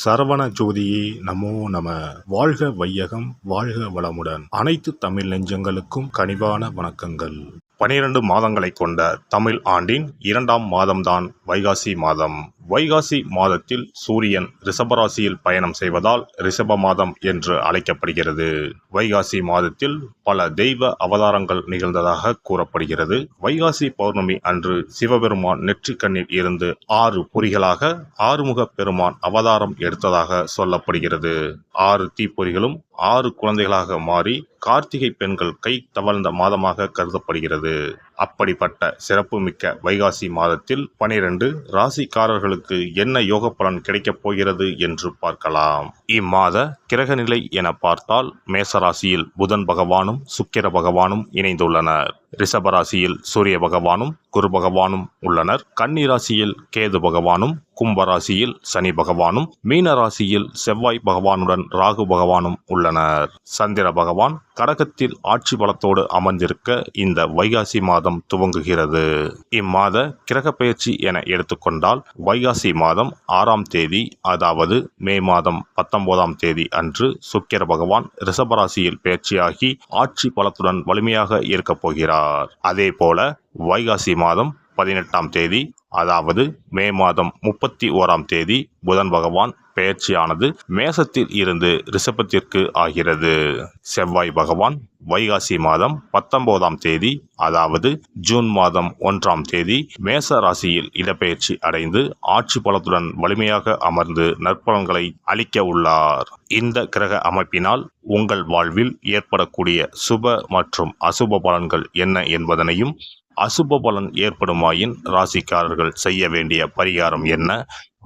சரவண ஜோதியே நமோ நம. வாழ்க வையகம், வாழ்க வளமுடன். அனைத்து தமிழ் நெஞ்சங்களுக்கும் கனிவான வணக்கங்கள். 12 மாதங்களை கொண்ட தமிழ் ஆண்டின் 2ஆம் மாதம்தான் வைகாசி மாதம். வைகாசி மாதத்தில் சூரியன் ரிஷபராசியில் பயணம் செய்வதால் ரிஷப மாதம் என்று அழைக்கப்படுகிறது. வைகாசி மாதத்தில் பல தெய்வ அவதாரங்கள் நிகழ்ந்ததாக கூறப்படுகிறது. வைகாசி பௌர்ணமி அன்று சிவபெருமான் நெற்றிக்கண்ணில் இருந்து 6 பொறிகளாக ஆறுமுக பெருமான் அவதாரம் எடுத்ததாக சொல்லப்படுகிறது. 6 தீப்பொறிகளும் 6 குழந்தைகளாக மாறி கார்த்திகை பெண்கள் கை தவழ்ந்த மாதமாக கருதப்படுகிறது. அப்படிப்பட்ட சிறப்புமிக்க வைகாசி மாதத்தில் 12 ராசிக்காரர்களுக்கு என்ன யோக பலன் கிடைக்கப் போகிறது என்று பார்க்கலாம். இம்மாத கிரகநிலை என பார்த்தால் மேசராசியில் புதன் பகவானும் சுக்கிர பகவானும் இணைந்துள்ளனர். ரிஷபராசியில் சூரிய பகவானும் குரு பகவானும் உள்ளனர். கன்னி ராசியில் கேது பகவானும், கும்பராசியில் சனி பகவானும், மீன ராசியில் செவ்வாய் பகவானுடன் ராகு பகவானும் உள்ளனர். சந்திர பகவான் கடகத்தில் ஆட்சி பலத்தோடு அமர்ந்திருக்க இந்த வைகாசி மாதம் துவங்குகிறது. இம்மாத கிரக பெயர்ச்சி என எடுத்துக்கொண்டால் வைகாசி மாதம் 6ஆம் தேதி, அதாவது மே மாதம் 19ஆம் தேதி அன்று சுக்கிர பகவான் ரிஷபராசியில் பெயர்ச்சியாகி ஆட்சி பலத்துடன் வலிமையாக இருக்கப் போகிறார். அதே போல வைகாசி மாதம் 18ஆம் தேதி, அதாவது மே மாதம் 31ஆம் தேதி புதன் பகவான் பெயர்ச்சியானது மேசத்தில் இருந்து ரிஷபத்திற்கு ஆகிறது. செவ்வாய் பகவான் வைகாசி மாதம் 19ஆம் தேதி, அதாவது ஜூன் மாதம் 1ஆம் தேதி மேச ராசியில் இடப்பெயர்ச்சி அடைந்து ஆட்சி பலத்துடன் வலிமையாக அமர்ந்து நற்பலன்களை அளிக்க உள்ளார். இந்த கிரக அமைப்பினால் உங்கள் வாழ்வில் ஏற்படக்கூடிய சுப மற்றும் அசுப பலன்கள் என்ன என்பதனையும், அசுப பலன் ஏற்படுமாயின் ராசிக்காரர்கள் செய்ய வேண்டிய பரிகாரம் என்ன,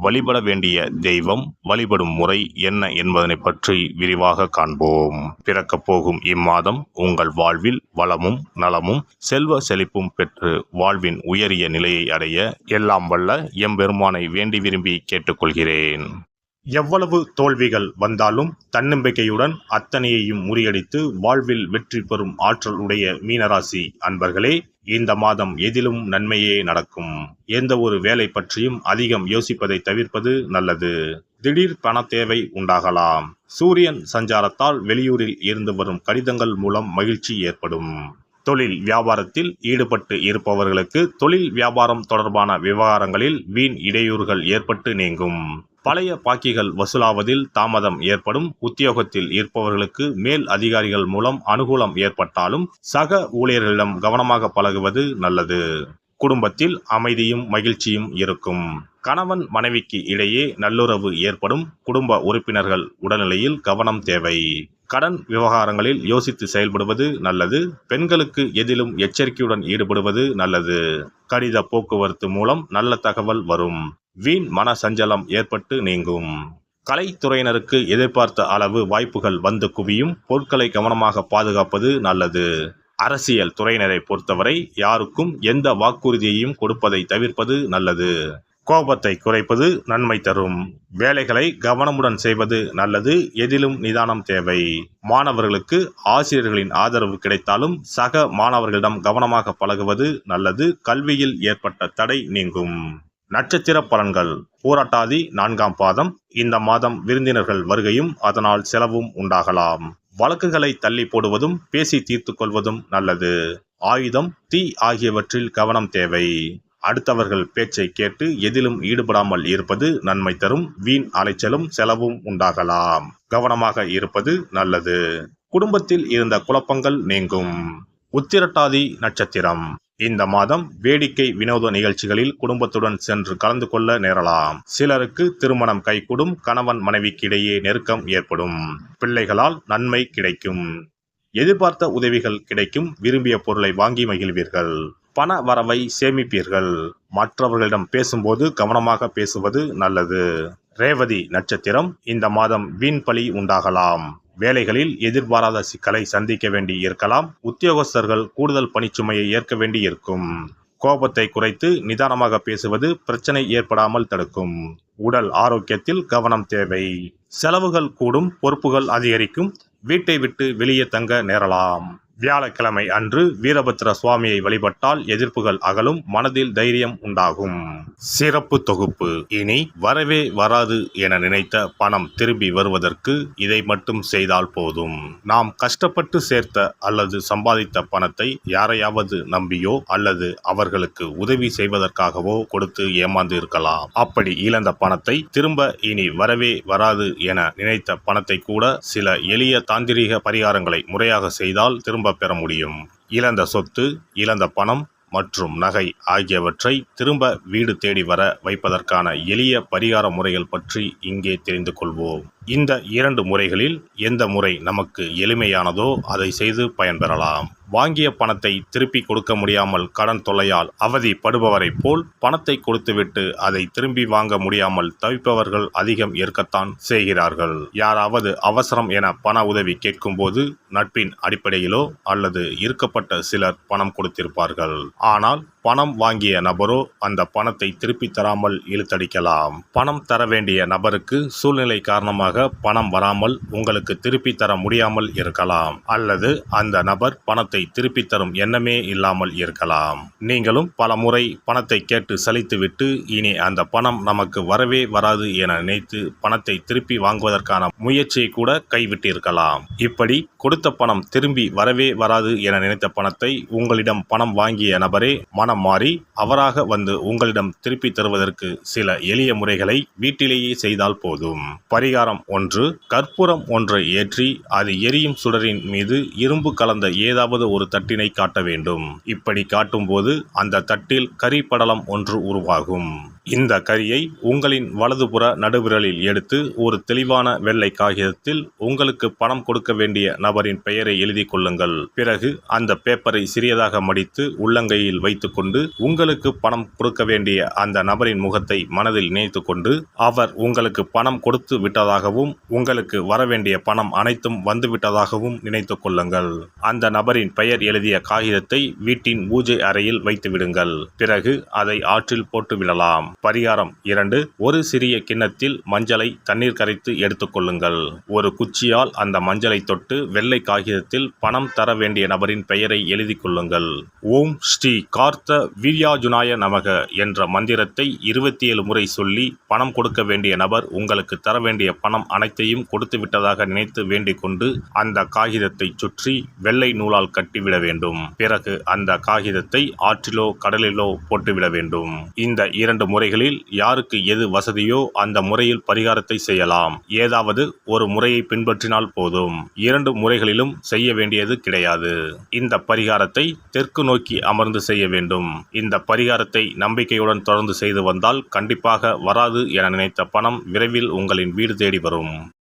வழிபட வேண்டிய தெய்வம், வழிபடும் முறை என்ன என்பதனை பற்றி விரிவாக காண்போம். பிறக்கப் போகும் இம்மாதம் உங்கள் வாழ்வில் வளமும் நலமும் செல்வ செழிப்பும் பெற்று வாழ்வின் உயரிய நிலையை அடைய எல்லாம் வல்ல எம்பெருமானை வேண்டி விரும்பி கேட்டுக்கொள்கிறேன். எவ்வளவு தோல்விகள் வந்தாலும் தன்னம்பிக்கையுடன் அத்தனையையும் முறியடித்து வாழ்வில் வெற்றி பெறும் ஆற்றல் உடைய மீனராசி அன்பர்களே, இந்த மாதம் எதிலும் நன்மையே நடக்கும். எந்த ஒரு வேலை பற்றியும் அதிகம் யோசிப்பதை தவிர்ப்பது நல்லது. திடீர் பண தேவை உண்டாகலாம். சூரியன் சஞ்சாரத்தால் வெளியூரில் இருந்து வரும் கடிதங்கள் மூலம் மகிழ்ச்சி ஏற்படும். தொழில் வியாபாரத்தில் ஈடுபட்டு இருப்பவர்களுக்கு தொழில் வியாபாரம் தொடர்பான விவகாரங்களில் வீண் இடையூறுகள் ஏற்பட்டு நீங்கும். பழைய பாக்கிகள் வசூலாவதில் தாமதம் ஏற்படும். உத்தியோகத்தில் இருப்பவர்களுக்கு மேல் அதிகாரிகள் மூலம் அனுகூலம் ஏற்பட்டாலும் சக ஊழியர்களிடம் கவனமாக பழகுவது நல்லது. குடும்பத்தில் அமைதியும் மகிழ்ச்சியும் இருக்கும். கணவன் மனைவிக்கு இடையே நல்லுறவு ஏற்படும். குடும்ப உறுப்பினர்கள் உடல்நிலையில் கவனம் தேவை. கடன் விவகாரங்களில் யோசித்து செயல்படுவது நல்லது. பெண்களுக்கு எதிலும் எச்சரிக்கையுடன் ஈடுபடுவது நல்லது. கடித போக்குவரத்து மூலம் நல்ல தகவல் வரும். வீண் மன சஞ்சலம் ஏற்பட்டு நீங்கும். கலைத்துறையினருக்கு எதிர்பார்த்த அளவு வாய்ப்புகள் வந்து குவியும். பொருட்களை கவனமாக பாதுகாப்பது நல்லது. அரசியல் துறையினரை பொறுத்தவரை யாருக்கும் எந்த வாக்குறுதியையும் கொடுப்பதை தவிர்ப்பது நல்லது. கோபத்தை குறைப்பது நன்மை தரும். வேலைகளை கவனமுடன் செய்வது நல்லது. எதிலும் நிதானம் தேவை. மாணவர்களுக்கு ஆசிரியர்களின் ஆதரவு கிடைத்தாலும் சக மாணவர்களிடம் கவனமாக பழகுவது நல்லது. கல்வியில் ஏற்பட்ட தடை நீங்கும். நட்சத்திர பலன்கள். பூரட்டாதி 4ஆம் பாதம். இந்த மாதம் விருந்தினர்கள் வருகையும் அதனால் செலவும் உண்டாகலாம். வழக்குகளை தள்ளி போடுவதும் பேசி தீர்த்து கொள்வதும் நல்லது. ஆயுதம், தீ ஆகியவற்றில் கவனம் தேவை. அடுத்தவர்கள் பேச்சை கேட்டு எதிலும் ஈடுபடாமல் இருப்பது நன்மை தரும். வீண் அலைச்சலும் செலவும் உண்டாகலாம். கவனமாக இருப்பது நல்லது. குடும்பத்தில் இருந்த குழப்பங்கள் நீங்கும். உத்திரட்டாதி நட்சத்திரம். இந்த மாதம் வேடிக்கை வினோத நிகழ்ச்சிகளில் குடும்பத்துடன் சென்று கலந்து கொள்ள நேரலாம். சிலருக்கு திருமணம் கைகூடும். கணவன் மனைவிக்கு இடையே நெருக்கம் ஏற்படும். பிள்ளைகளால் நன்மை கிடைக்கும். எதிர்பார்த்த உதவிகள் கிடைக்கும். விரும்பிய பொருளை வாங்கி மகிழ்வீர்கள். பண வரவை சேமிப்பீர்கள். மற்றவர்களிடம் பேசும்போது கவனமாக பேசுவது நல்லது. ரேவதி நட்சத்திரம். இந்த மாதம் வீண் பழி உண்டாகலாம். வேலைகளில் எதிர்பாராத சிக்கலை சந்திக்க வேண்டி இருக்கலாம். உத்தியோகஸ்தர்கள் கூடுதல் பணிச்சுமையை ஏற்க வேண்டி இருக்கும். கோபத்தை குறைத்து நிதானமாக பேசுவது பிரச்சனை ஏற்படாமல் தடுக்கும். உடல் ஆரோக்கியத்தில் கவனம் தேவை. செலவுகள் கூடும். பொறுப்புகள் அதிகரிக்கும். வீட்டை விட்டு வெளியே தங்க நேரலாம். வியாழக்கிழமை அன்று வீரபத்திர சுவாமியை வழிபட்டால் எதிர்ப்புகள் அகலும், மனதில் தைரியம் உண்டாகும். சிறப்பு தொகுப்பு. இனி வரவே வராது என நினைத்த பணம் திரும்பி வருவதற்கு இதை மட்டும் செய்தால் போதும். நாம் கஷ்டப்பட்டு சேர்த்த அல்லது சம்பாதித்த பணத்தை யாரையாவது நம்பியோ அல்லது அவர்களுக்கு உதவி செய்வதற்காகவோ கொடுத்து ஏமாந்து இருக்கலாம். அப்படி இழந்த பணத்தை திரும்ப இனி வரவே வராது என நினைத்த பணத்தை கூட சில எளிய தாந்திரீக பரிகாரங்களை முறையாக செய்தால் திரும்ப பெற முடியும். இழந்த சொத்து, இழந்த பணம் மற்றும் நகை ஆகியவற்றை திரும்ப வீடு தேடி வர வைப்பதற்கான எளிய பரிகார முறைகள் பற்றி இங்கே தெரிந்து கொள்வோம். இந்த 2 முறைகளில் எந்த முறை நமக்கு எளிமையானதோ அதை செய்து பயன்பெறலாம். வாங்கிய பணத்தை திருப்பி கொடுக்க முடியாமல் கடன் தொல்லையால் அவதிப்படுபவரைப் போல் பணத்தை கொடுத்துவிட்டு அதை திரும்பி வாங்க முடியாமல் தவிப்பவர்கள் அதிகம் இருக்கத்தான் செய்கிறார்கள். யாராவது அவசரம் என பண உதவி கேட்கும்போது நட்பின் அடிப்படையிலோ அல்லது இருக்கப்பட்ட சிலர் பணம் கொடுத்திருப்பார்கள். ஆனால் பணம் வாங்கிய நபரோ அந்த பணத்தை திருப்பி தராமல் இழுத்தடிக்கலாம். பணம் தர வேண்டிய நபருக்கு சூழ்நிலை காரணமாக பணம் வராமல் உங்களுக்கு திருப்பி தர முடியாமல் இருக்கலாம். அல்லது அந்த நபர் பணத்தை திருப்பி தரும் எண்ணமே இல்லாமல் இருக்கலாம். நீங்களும் பல முறை பணத்தை கேட்டு சலித்துவிட்டு இனி அந்த பணம் நமக்கு வரவே வராது என நினைத்து பணத்தை திருப்பி வாங்குவதற்கான முயற்சியை கூட கைவிட்டிருக்கலாம். இப்படி கொடுத்த பணம் திரும்பி வரவே வராது என நினைத்த பணத்தை உங்களிடம் பணம் வாங்கிய நபரே மனம் மாறி அவராக வந்து உங்களிடம் திருப்பி தருவதற்கு சில எளிய முறைகளை வீட்டிலேயே செய்தால் போதும். பரிகாரம் 1. கற்பூரம் ஒன்றை ஏற்றி அது எரியும் சுடரின் மீது இரும்பு கலந்த ஏதாவது ஒரு தட்டினை காட்ட வேண்டும். இப்படி காட்டும்போது அந்த தட்டில் கரி படலம் ஒன்று உருவாகும். இந்த கரியை உங்களின் வலதுபுற நடுவிரலில் எடுத்து ஒரு தெளிவான வெள்ளை காகிதத்தில் உங்களுக்கு பணம் கொடுக்க வேண்டிய நபரின் பெயரை எழுதி கொள்ளுங்கள். பிறகு அந்த பேப்பரை சிறியதாக மடித்து உள்ளங்கையில் வைத்துக்கொண்டு உங்களுக்கு பணம் கொடுக்க வேண்டிய அந்த நபரின் முகத்தை மனதில் நினைத்து கொண்டு அவர் உங்களுக்கு பணம் கொடுத்து விட்டதாகவும் உங்களுக்கு வரவேண்டிய பணம் அனைத்தும் வந்துவிட்டதாகவும் நினைத்து கொள்ளுங்கள். அந்த நபரின் பெயர் எழுதிய காகிதத்தை வீட்டின் பூஜை அறையில் வைத்து விடுங்கள். பிறகு அதை ஆற்றில் போட்டு விடலாம். பரிகாரம் 2. ஒரு சிறிய கிண்ணத்தில் மஞ்சளை தண்ணீர் கரைத்து எடுத்துக்கொள்ளுங்கள். ஒரு குச்சியால் அந்த மஞ்சளை தொட்டு வெள்ளை காகிதத்தில் பணம் தர வேண்டிய நபரின் பெயரை எழுதி கொள்ளுங்கள். ஓம் ஸ்ரீ கார்த்த வீர்யாஜுனாய நமக என்ற மந்திரத்தை 27 முறை சொல்லி பணம் கொடுக்க வேண்டிய நபர் உங்களுக்கு தர வேண்டிய பணம் அனைத்தையும் கொடுத்து விட்டதாக நினைத்து வேண்டிக் கொண்டு அந்த காகிதத்தை சுற்றி வெள்ளை நூலால் கட்டிவிட வேண்டும். பிறகு அந்த காகிதத்தை ஆற்றிலோ கடலிலோ போட்டுவிட வேண்டும். இந்த 2 முறைகளில் யாருக்கு எது வசதியோ அந்த முறையில் பரிகாரத்தை செய்யலாம். ஏதாவது ஒரு முறையை பின்பற்றினால் போதும். 2 முறைகளிலும் செய்ய வேண்டியது கிடையாது. இந்த பரிகாரத்தை தெற்கு நோக்கி அமர்ந்து செய்ய வேண்டும். இந்த பரிகாரத்தை நம்பிக்கையுடன் தொடர்ந்து செய்து வந்தால் கண்டிப்பாக வராது என நினைத்த பணம் விரைவில் உங்களின் வீடு தேடி வரும்.